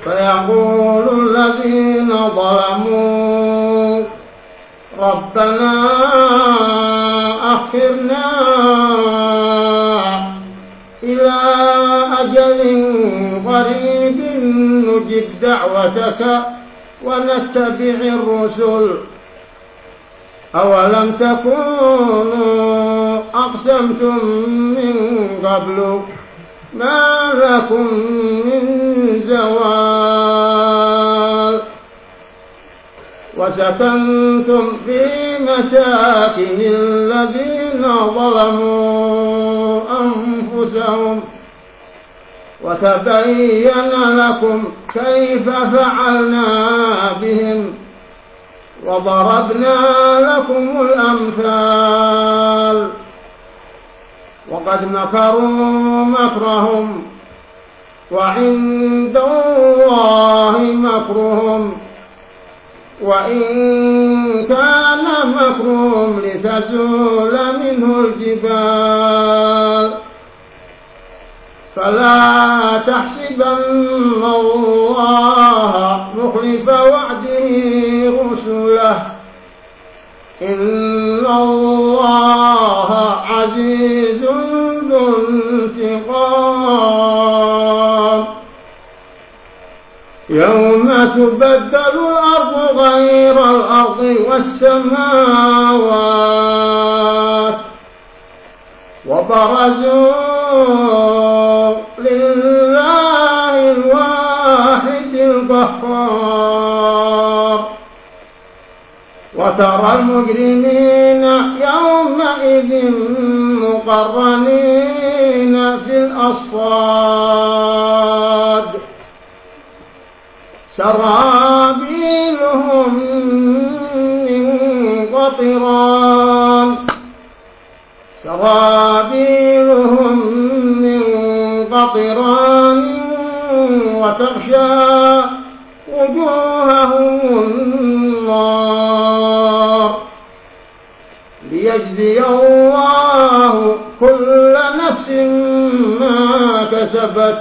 فيقول الذين ظلموا ربنا أخرنا إلى أجل قريب نجب دعوتك ونتبع الرسل أولم تكونوا أقسمتم من قبل ما لكم من زوال وسكنتم في مساكن الذين ظلموا أنفسهم وتبين لكم كيف فعلنا بهم وضربنا لكم الأمثال وقد مكروا مكرهم وعند الله مكرهم وإن كان مكرهم لتزول منه الجبال فلا تحسبن الله مخلف وعده رسله إن الله عزيز ذو انتقام يوم تبدل الأرض غير الأرض والسماوات وبرزوا لله الواحد القهار وترى المجرمين يومئذ مقرنين في الأصفاد سرابيلهم من قطران وتغشى وجوههم النار ليجزي الله كل نفس ما كسبت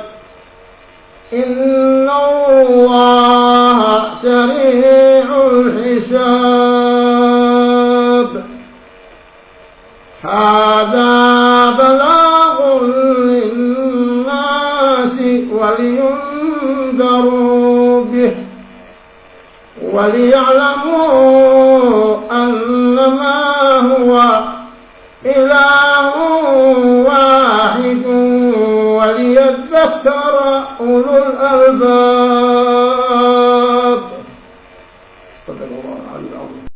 إن الله سريع الحساب هذا بلاغ للناس ولينذروا به وليعلموا أنما هو إله واحد وليذكر أولو الألباب. صدق الله العظيم.